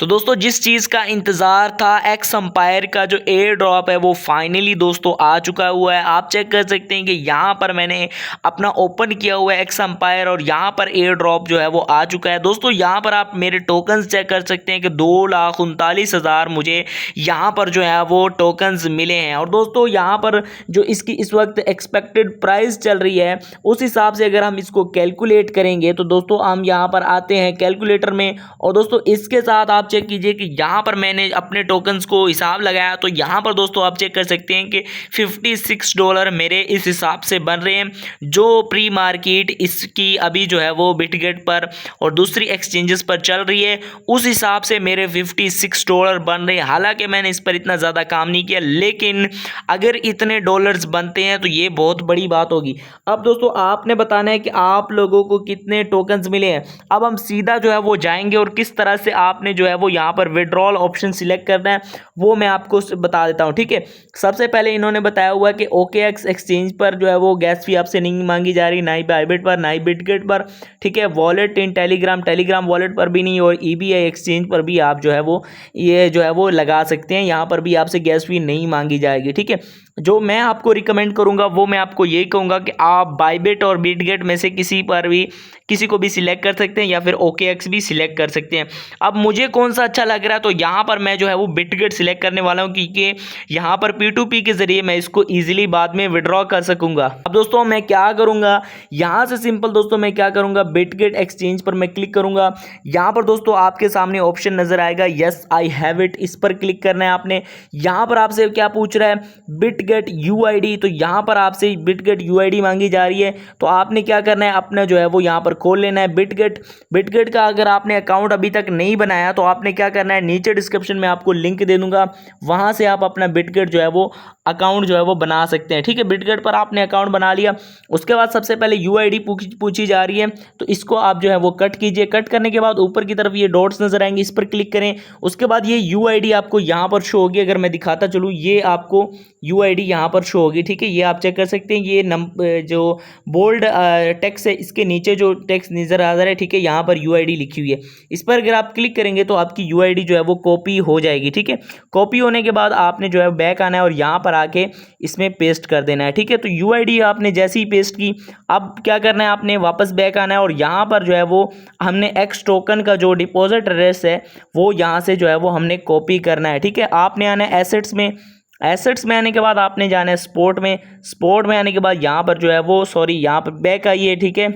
तो दोस्तों जिस चीज़ का इंतज़ार था एक्स एम्पायर का जो एयर ड्रॉप है वो फाइनली दोस्तों आ चुका हुआ है। आप चेक कर सकते हैं कि यहाँ पर मैंने अपना ओपन किया हुआ है एक्स एम्पायर और यहाँ पर एयर ड्रॉप जो है वो आ चुका है। दोस्तों यहाँ पर आप मेरे टोकन्स चेक कर सकते हैं कि 2,39,000 मुझे यहाँ पर जो है वो टोकन्स मिले हैं। और दोस्तों यहाँ पर जो इसकी इस वक्त एक्सपेक्टेड प्राइस चल रही है उस हिसाब से अगर हम इसको कैलकुलेट करेंगे तो दोस्तों हम यहाँ पर आते हैं कैलकुलेटर में। और दोस्तों इसके साथ आप चेक कीजिए कि यहाँ पर मैंने अपने टोकन्स को हिसाब लगाया तो यहाँ पर दोस्तों आप चेक कर सकते हैं कि $56 मेरे इस हिसाब से बन रहे हैं। जो प्री मार्केट इसकी अभी जो है वो बिटगेट पर और दूसरी एक्सचेंजेस पर चल रही है उस हिसाब से मेरे $56 बन रहे हैं। हालांकि मैंने इस पर इतना ज़्यादा काम नहीं किया, लेकिन अगर इतने डॉलर्स बनते हैं तो ये बहुत बड़ी बात होगी। अब दोस्तों आपने बताना है कि आप लोगों को कितने टोकन्स मिले हैं। अब हम सीधा जो है वो जाएंगे और किस तरह से आपने जो है वो यहाँ पर विड्रॉल ऑप्शन सिलेक्ट करना है वो मैं आपको बता देता हूँ। ठीक है, सबसे पहले इन्होंने बताया हुआ है कि OKX एक्सचेंज पर जो है वो गैस फी आपसे नहीं मांगी जा रही, ना ही बाइबिट पर, ना ही बिटगेट पर। ठीक है, वॉलेट इन टेलीग्राम वॉलेट पर भी नहीं, और EBI एक्सचेंज पर भी आप जो है वो ये जो है वो लगा सकते हैं। यहाँ पर भी आपसे गैस फी नहीं मांगी जाएगी। ठीक है, जो मैं आपको रिकमेंड करूंगा वो मैं आपको यही कहूंगा कि आप बाइबिट और बिटगेट में से किसी को भी सिलेक्ट कर सकते हैं या फिर OKX भी सिलेक्ट कर सकते हैं। अब मुझे कौन सा अच्छा लग रहा है तो यहाँ पर मैं जो है वो बिटगेट सिलेक्ट करने वाला हूँ, क्योंकि यहाँ पर P2P के जरिए मैं इसको ईजिली बाद में विड्रॉ कर सकूंगा। अब दोस्तों मैं क्या करूंगा, यहाँ से सिंपल दोस्तों मैं क्या करूंगा, बिटगेट एक्सचेंज पर मैं क्लिक करूंगा। यहाँ पर दोस्तों आपके सामने ऑप्शन नजर आएगा यस आई हैव इट, इस पर क्लिक करना है आपने। यहाँ पर आपसे क्या पूछ रहा है, बिटगेट UID, तो यहाँ पर आपसे बिटगेट UID मांगी जा रही है। तो आपने क्या करना है, अपना जो है वो यहाँ पर खोल लेना है बिटगेट का। अगर आपने अकाउंट अभी तक नहीं बनाया तो आपने क्या करना है, नीचे डिस्क्रिप्शन में आपको लिंक दे दूंगा, वहां से आप अपना बिटगेट जो है वो अकाउंट जो है वो बना सकते हैं। ठीक है, बिटगेट पर आपने अकाउंट बना लिया, उसके बाद सबसे पहले UID पूछी जा रही है तो इसको आप जो है वो कट कीजिए। कट करने के बाद ऊपर की तरफ ये डॉट्स नजर आएंगे, इस पर क्लिक करें। उसके बाद ये UID आपको यहाँ पर शो होगी। अगर मैं दिखाता चलूँ, ये आपको UID यहाँ पर शो होगी। ठीक है, ये आप चेक कर सकते हैं। ये जो बोल्ड टेक्स्ट है इसके नीचे जो टेक्स्ट नजर आ रहा है, ठीक है, यहाँ पर UID लिखी हुई है। इस पर अगर आप क्लिक करेंगे तो आपकी UID जो है वो कॉपी हो जाएगी। ठीक है, कॉपी होने के बाद आपने जो है बैक आना है और यहाँ पर आके इसमें पेस्ट कर देना है। ठीक है, तो UID आपने जैसे ही पेस्ट की, अब क्या करना है, आपने वापस बैक आना है और यहाँ पर जो है वो हमने एक्स टोकन का जो डिपॉजिट एड्रेस है वो यहाँ से जो है वो हमने कॉपी करना है। ठीक है, आपने आना है एसेट्स में आने के बाद आपने जाना है स्पोर्ट में आने के बाद यहाँ पर जो है वो यहाँ पर बैक आइए। ठीक है,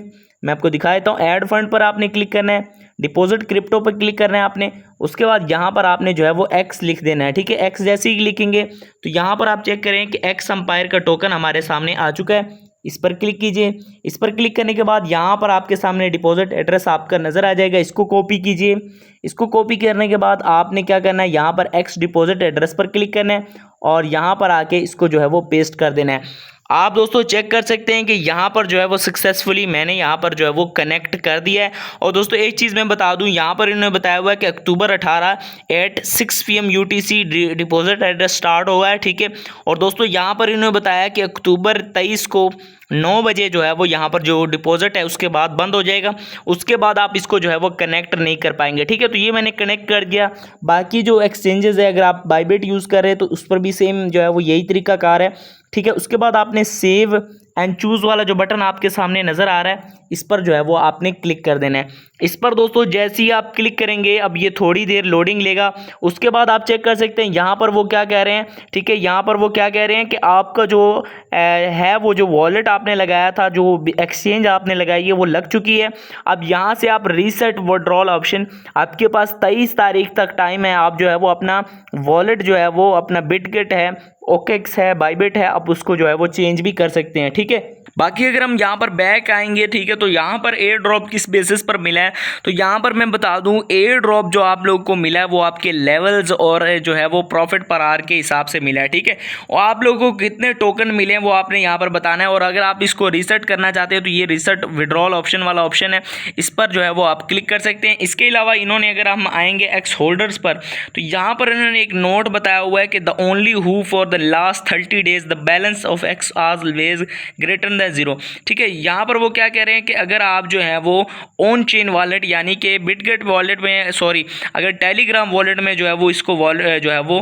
मैं आपको दिखा देता हूँ। ऐड फंड पर आपने क्लिक करना है, डिपॉजिट क्रिप्टो पर क्लिक करना है आपने। उसके बाद यहाँ पर आपने जो है वो एक्स लिख देना है। ठीक है, एक्स जैसे ही लिखेंगे तो यहाँ पर आप चेक करें कि एक्स एम्पायर का टोकन हमारे सामने आ चुका है। इस पर क्लिक कीजिए। इस पर क्लिक करने के बाद यहाँ पर आपके सामने डिपॉजिट एड्रेस आपका नजर आ जाएगा, इसको कॉपी कीजिए। इसको कॉपी करने के बाद आपने क्या करना है, यहाँ पर एक्स डिपॉजिट एड्रेस पर क्लिक करना है और यहाँ पर आके इसको जो है वो पेस्ट कर देना है। आप दोस्तों चेक कर सकते हैं कि यहाँ पर जो है वो सक्सेसफुली मैंने यहाँ पर जो है वो कनेक्ट कर दिया है। और दोस्तों एक चीज़ मैं बता दूँ, यहाँ पर इन्होंने बताया हुआ है कि अक्टूबर 18 at 6 PM UTC deposit address start हुआ है। ठीक है, और दोस्तों यहाँ पर इन्होंने बताया कि अक्टूबर 23 को 9 बजे जो है वो यहाँ पर जो डिपॉजिट है उसके बाद बंद हो जाएगा। उसके बाद आप इसको जो है वो कनेक्ट नहीं कर पाएंगे। ठीक है, तो ये मैंने कनेक्ट कर दिया। बाकी जो एक्सचेंजेस है, अगर आप बाइबिट यूज़ कर रहे हैं तो उस पर भी सेम जो है वो यही तरीका कार है। ठीक है, उसके बाद आपने सेव एंड चूज़ वाला जो बटन आपके सामने नज़र आ रहा है इस पर जो है वो आपने क्लिक कर देना है। इस पर दोस्तों जैसे ही आप क्लिक करेंगे, अब ये थोड़ी देर लोडिंग लेगा। उसके बाद आप चेक कर सकते हैं यहाँ पर वो क्या कह रहे हैं। ठीक है, यहाँ पर वो क्या कह रहे हैं कि आपका जो है वो जो वॉलेट आपने लगाया था, जो एक्सचेंज आपने लगाई है वो लग चुकी है। अब यहाँ से आप रीसेट विड्रॉल ऑप्शन, आपके पास 23 तारीख तक टाइम है। आप जो है वो अपना वॉलेट जो है वो अपना बिटगेट है, OKX है, बाइबिट है, आप उसको जो है वो चेंज भी कर सकते हैं। ठीक है, बाकी अगर हम यहाँ पर बैक आएंगे, ठीक है, तो यहाँ पर एयर ड्रॉप किस बेसिस पर मिला है तो यहाँ पर मैं बता दूँ, एयर ड्रॉप जो आप लोगों को मिला है वो आपके लेवल्स और जो है वो प्रॉफिट पर आवर के हिसाब से मिला है। ठीक है, और आप लोगों को कितने टोकन मिले हैं वो आपने यहाँ पर बताना है। और अगर आप इसको रीसेट करना चाहते हैं तो ये रीसेट विड्रॉल ऑप्शन वाला ऑप्शन है, इस पर जो है वो आप क्लिक कर सकते हैं। इसके अलावा इन्होंने, अगर हम आएंगे एक्स होल्डर्स पर, तो यहाँ पर इन्होंने एक नोट बताया हुआ है कि the only who for the last 30 days the balance of x always greater the है 0। ठीक है, यहाँ पर वो क्या कह रहे हैं कि अगर आप जो है वो ऑन चेन वॉलेट यानी कि बिटगेट वॉलेट में अगर टेलीग्राम वॉलेट में जो है वो इसको वॉलेट जो है वो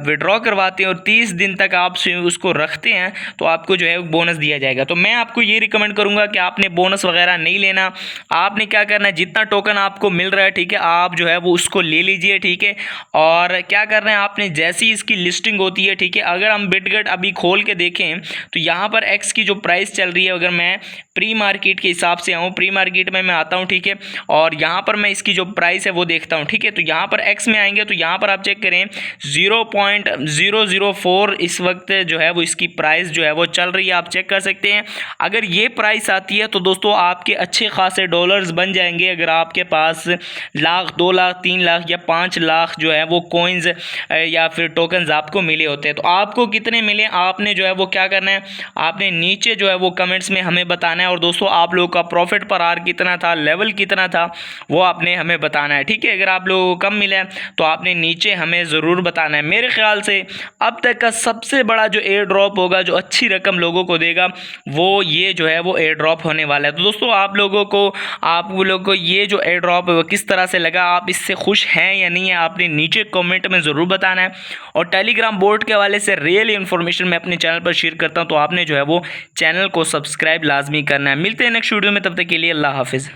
विड्रॉ करवाते हैं और 30 दिन तक आप उसको रखते हैं तो आपको जो है बोनस दिया जाएगा। तो मैं आपको ये रिकमेंड करूँगा कि आपने बोनस वगैरह नहीं लेना, आपने क्या करना है जितना टोकन आपको मिल रहा है, ठीक है, आप जो है वो उसको ले लीजिए। ठीक है, और क्या करना है आपने जैसी इसकी लिस्टिंग होती है, ठीक है, अगर हम बिटगेट अभी खोल के देखें तो यहाँ पर एक्स की जो प्राइस चल रही है, अगर मैं प्री मार्केट के हिसाब से आऊँ, प्री मार्केट में मैं आता हूँ, ठीक है, और यहाँ पर मैं इसकी जो प्राइस है वो देखता हूँ। ठीक है, तो यहाँ पर एक्स में आएंगे तो यहाँ पर आप चेक करें 0.004 इस वक्त जो है वो इसकी प्राइस जो है वो चल रही है, आप चेक कर सकते हैं। अगर ये प्राइस आती है तो दोस्तों आपके अच्छे खासे डॉलर्स बन जाएंगे। अगर आपके पास लाख, 2 लाख, 3 लाख या 5 लाख जो है वो कॉइन्स या फिर टोकन्स आपको मिले होते हैं, तो आपको कितने मिले आपने जो है वो क्या करना है, आपने नीचे जो है वो कमेंट्स में हमें बताना है। और दोस्तों आप लोगों का प्रॉफिट पर आवर कितना था, लेवल कितना था, वो आपने हमें बताना है। ठीक है, अगर आप लोगों को कम मिला है तो आपने नीचे हमें ज़रूर बताना है। मेरे ख्याल से अब तक का सबसे बड़ा जो एयर ड्रॉप होगा, जो अच्छी रकम लोगों को देगा, वो ये जो है वो एयर ड्रॉप होने वाला है। तो दोस्तों आप लोगों को ये जो एयर ड्रॉप है वो किस तरह से लगा, आप इससे खुश हैं या नहीं है, आपने नीचे कमेंट में ज़रूर बताना है। और टेलीग्राम बोर्ड के हवाले से रियल इन्फॉर्मेशन मैं अपने चैनल पर शेयर करता हूँ, तो आपने जो है वो चैनल को सब्सक्राइब लाजमी करना है। मिलते हैं नेक्स्ट वीडियो में, तब तक के लिए अल्लाह हाफिज़।